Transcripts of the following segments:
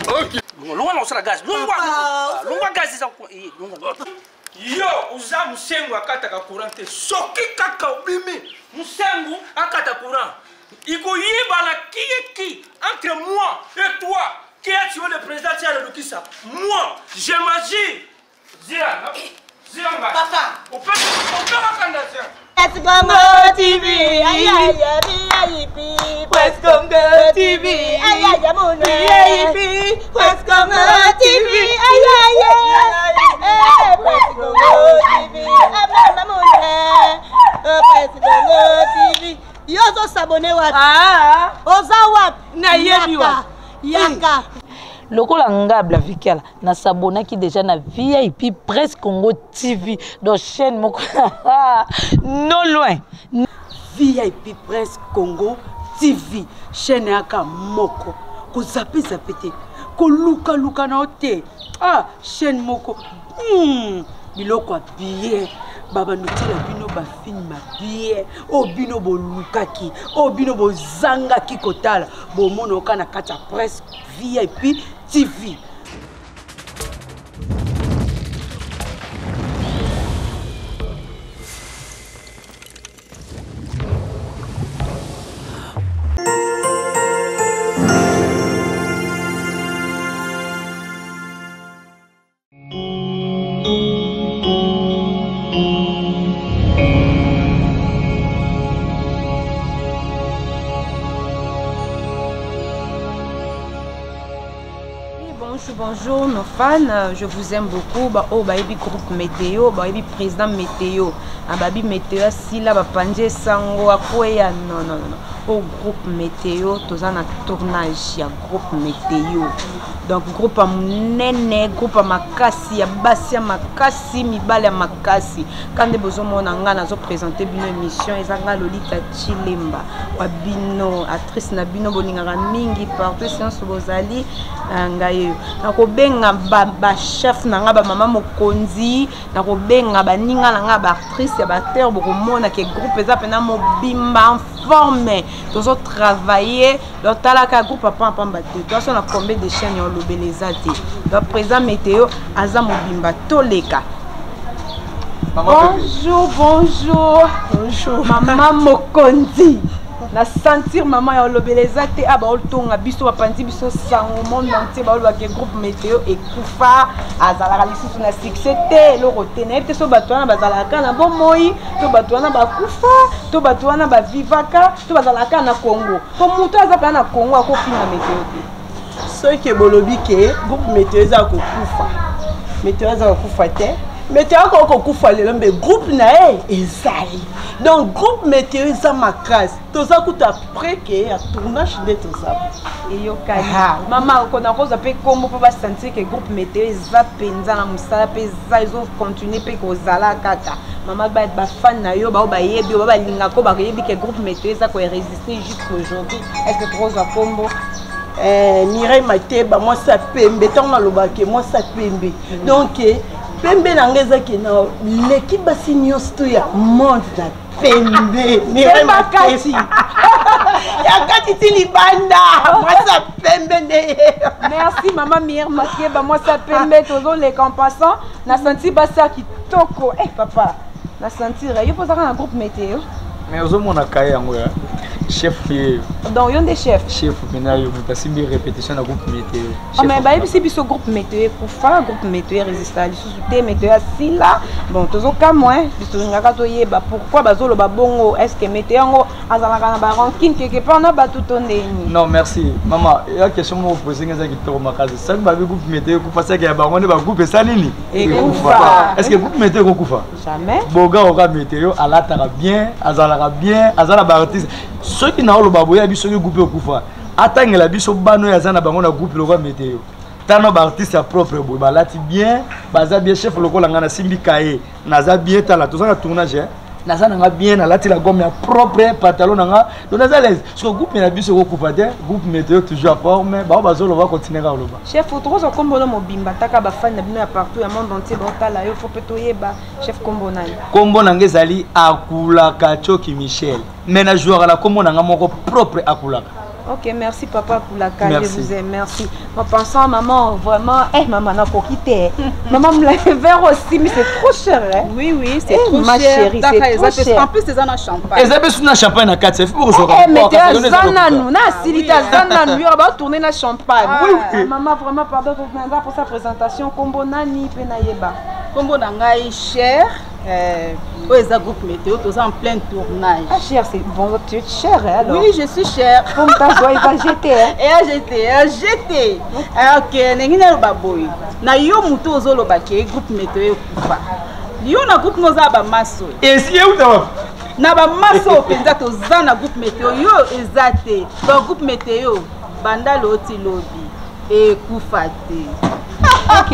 Ok. Longa não será gás. Longa gás isso. Yo, usa musengu akataka kurante. Soki kaka ubimi. Musengu akata kurant. Iko yiba na qui entre moi et toi. Qui a tué le président Thiel Lukisa? Moi, j'imagine. Zira, papa. On peut candidature. Presse Congo TV, aïe aïe aïe Presse Congo TV, aïe aïe mon Presse Congo TV, aïe aïe Presse Congo TV, maman Presse Congo TV. Yo zo s'abonner wa. Ah, ozawa na yebiwa. Yaka. Lokola ngabla vikala na sabona qui déjà na VIP Presse Congo TV dans chaîne moko non loin VIP Presse Congo TV chaîne yaka moko ko zapi zapete ko luka na ote chaîne moko biloko bien baba nutila bino ba film bien bino bo lukaki bino bo zangaki kotala bo mono kana kata Presse VIP TV. Bonjour nos fans, je vous aime beaucoup. Baby groupe météo, baby président météo. Baby météo si là panje sango akoya non. Au groupe météo, tous en tournage ya groupe météo. Donc groupe nene, groupe makasi, ya basi ya makasi, mibale ya makasi. Quand des besoins monanga nazo présenter une émission, ezanga Lolita Chilemba, wabino actrice na bino bolingaka mingi partout séance bozali ngayo. Nakobenga ba chef nanga ba mama mokonzi, nakobenga ba ninga nanga ba actrice ya ba terre bokomona ke groupe eza pena mobimba en forme. Tous autres travailler dans talaka groupe papa pamba te. Toi on a combien de chaînes yo lobelezati. Donc présent météo aza mobimba toleka. Bonjour. Maman mokonzi. Na sentir maman ya lobelezate aba oltonga biso bapanzi biso sango monde entier ba olba ke groupe météo ekufa azala lisusu na succès te loko te na ete so batwana bazalaka na bomoi to batwana bakufa to batwana ba vivaka to bazalaka na Congo ko muto azaka na Congo akofina météo te Ce qui est bolobi ke groupe météo za ko kufa météo za ko kufa te météo ko kufa le mbe groupe na ezali. Donc groupe météo za makasi toza kuta après que ya tournage de tout ça et yo kali maman ko na koza pe kombo po ba sentir que groupe météo za penza na musala pe za izo continuer pe ko zala kaka maman ba fan na yo ba yebi ba linga ko ba yebi que groupe météo za ko résister jusqu'à aujourd'hui. Est-ce que trop za kombo Mireille Mateba moi ça pembe tant na lobake moi ça pembe donc pembe na ngeza ke na l'équipe basinyos to ya monde na pembe Mireille Mateba ya kati tilibanda moi ça pembe ne. Merci maman Mireille Mateba moi ça pembe tozo les compassants na senti basa kitoko papa na sentir yo posaka na groupe météo mais aux hommes on a caillé en vrai chef donc yon des chefs chef maintenant yo kasi bi répétition na groupe météo mais ba yebisi biso groupe météo kufa groupe météo résistant lisusu te météo asila bon tozo ka moins biso ngaka to yeba pourquoi bazolo ba bongo est-ce que météo ngo azalaka na ba ranking quelque part na ba tutondeni. Non merci maman il y a question mo poser ngeza ki to makazi ça ba groupe météo kufa ça ya ba ngone ba groupe salini et kufa est-ce que groupe météo ko kufa jamais boga oka météo alataka bien azalaka bien azala ba artiste ceux qui n'ont pas boya biso groupe okufa atangela biso bano ya zana bango na groupe lokwa météo tano ba artiste ya propre boy balati bien baza bien chef lokola ngana simbi kaye naza bien tala tozanga tournage naza nanga bien nalati la gomme ya propre pantalon nanga donc naza l'aise parce que groupe na biso kokufa te groupe météo toujours à forme bao bazoloba continuer ka loba chef otrozo kombono mobimba taka bafani na bino ya partout ya monde entier baotala yo fo pe toyeba chef kombo nani kombo nanga ezali akulaka Choki Michel mais na joueur la kombo nanga moko propre akulaka. Ok, merci papa pour la carte, je vous aime, merci. En pensant à maman, vraiment, maman n'a pas quitté. Maman me l'a verre aussi, mais c'est trop cher. Hein? Oui, c'est trop ma cher. Chérie, c'est trop cher. En plus, c'est un champagne. Et ça peut être champagne à 4, c'est pour ça. Mais tu as Zananou, Silita Zananou, on va tourner la champagne. Oui. Maman, vraiment, pardon pour sa présentation. Kombo nani penayeba. Kombo nangai cher. C'est un groupe météo, tout ça en plein tournage. Ah, cher, c'est bon, tu es cher alors. Oui, je suis cher. Comme ta joie, il va jeter. Jeter. Ok, n'engine baboy. Na yo muto ozolo baki groupe météo kufa. Yo na groupe noza ba maso. Et si où t'as na ba maso penza to za na groupe météo yo ezate. Ba groupe météo banda loti lobi et kufa te. Ok.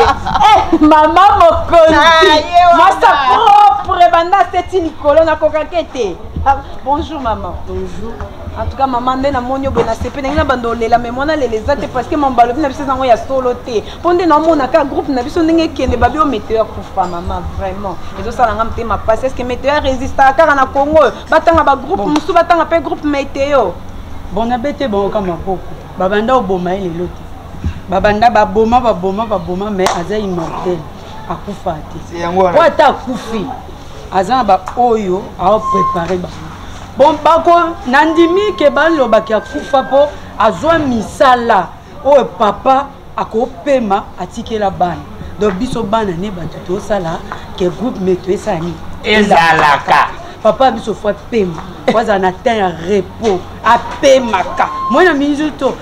Maman Mokonzi. Moi ça propre banda c'est Nicolas na kokakete. Bonjour maman. Bonjour. En tout cas maman ndena monyo bena sepe ndena bandolela mais mona lelezate parce que mon balobi na biso zango ya solo te. Ponde na mona ka groupe na biso ndenge kende babi o météo kufa maman vraiment. Ezo sala ngam te ma passe est-ce que météo résiste à car na Congo batanga ba groupe musu batanga pe groupe météo. Bon na bete bon kama poko. Babanda oboma ile lote. Babanda baboma mais aza immortel akufa te. C'est yango. Wa ta kufi. Aza ba oyo a préparer ba. Bon bako nandimi ke baloba ki akufa po azwa misala o papa akopema atikela bana. Donc biso bana ne batu to sala ke groupe météo sani ezalaka. Papa biso fois pema. Waza na temps ya repos a pemaka. Moi na minuto to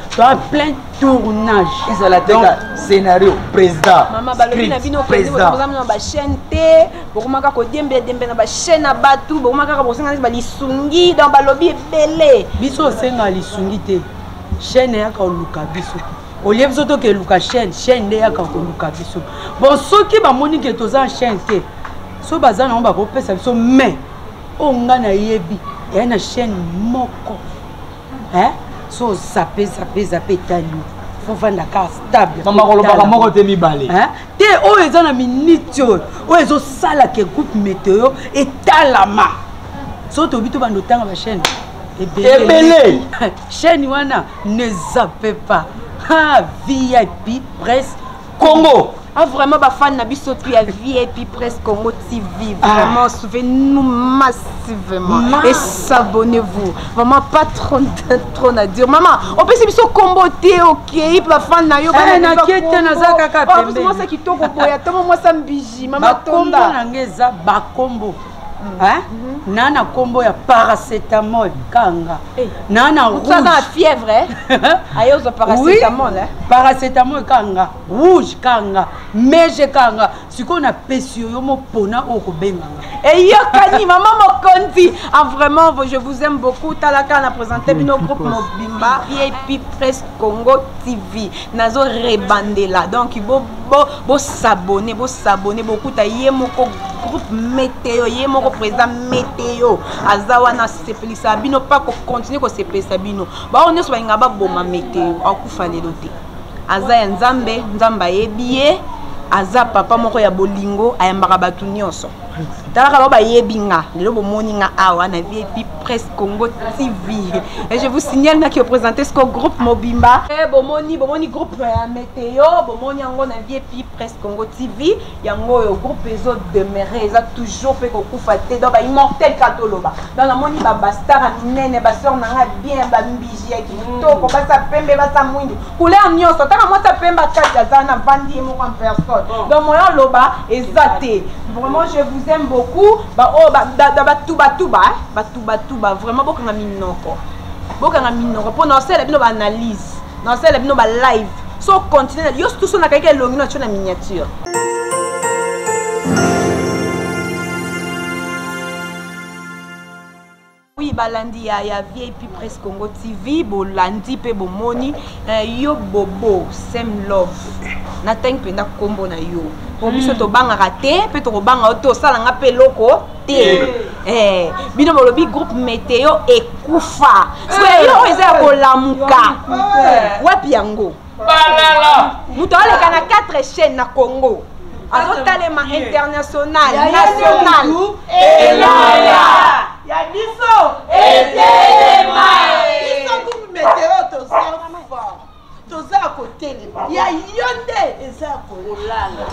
plein tournage. Ezalaka scénario président. Maman balobi na bino président na ba chaîne té, bokomaka ko dembe na ba chaîne na batu, bokomaka ka bosenga ba lisungi dans balobi ebele. Biso senga lisungi te. Chaîne ya ka luka biso. Olie biso to ke luka chaîne nde ya ka luka biso. Bon soki ba moni ke toza chaîne te. So bazana on ba ko pesa biso mais onga na yebi ya na chaîne moko. Hein? So zappé tali. Faut vendre ka stable. Maman kolobaka moko te mibale. Hein? Te o eza na minute o ezo sala ke groupe météo et talama. So to bito bando tanga ba chaîne. Ebele. Chaîne wana ne zappez pas. Ah VIP Presse Congo. Ah vraiment ba fan na biso puis à VIP Presse Congo TV vraiment souvenez-nous massivement et s'abonnez-vous vraiment pas trop à dire maman on peut se biso combo té OK ba fan na yo ba na kete na za kaka pembe moi ça kitoko boya tomo moi ça mbiji mama tonda na ngeza ba combo hein nana combo ya paracétamol kanga nana rouge ça na fièvre hein ayozo paracétamol hein paracétamol kanga rouge kanga meje kanga siko na pesio yo mo pona o ko benga et yo kani maman Mokonzi ah vraiment je vous aime beaucoup talaka na présenter bino groupe Mobimba VIP Presse Congo TV nazo rebandela donc bo s'abonner beaucoup ta yemoko groupe météo yemoko président météo azawa na sepelisa bino pas ko continuer ko sepelisa bino ba on so ngaba boma météo akufa lelo te aza ya nzambe yebiye aza papa moko ya bolingo ayambaka batu nyonso talaka ba yebinga lelo bomoni nga awa na VIP Presse Congo TV et je vous signale na ki présenter ce groupe Mobimba bomoni groupe ya météo bomoni yango na VIP Presse Congo TV yango yo groupe ezo demeurer eza toujours pe ko kufa te donc ba immortel katoloba dans la moni ba star nene ba sœur nanga bien ba mbiji ya kitoko ba sa pembe ba sa mwindu couleur nyonso taka moi sa pemba kati za na vandi mo en personne donc moi loba ezate vraiment je vous aime beaucoup batuba vraiment bokanga minoko pour na sala bino ba analyse na sala bino ba live so continue yo tout so na kaka longi na chona miniature. Oui, balandi ya VIP Presse Congo TV, bolandi pe bomoni yo bobo sem love. Na tank penda kombo na yo. po biso tobangaka te mpe tokobanga tosalanga mpe eloko te bino bolobi groupe météo ekufa yo eza ya kolamuka wapi yango moto aleka na 4 chaînes na Congo azotalema international national ya biso etelema biso groupe météo toza kotelema ya yo nde eza ya kolala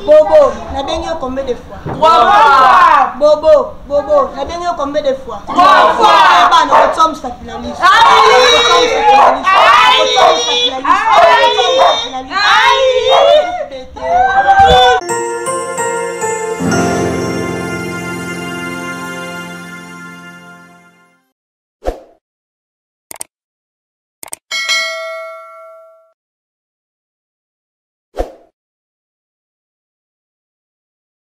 Bobo, nabengi combien de fois? 3 fois. Bobo, nabengi combien de fois? 3 fois.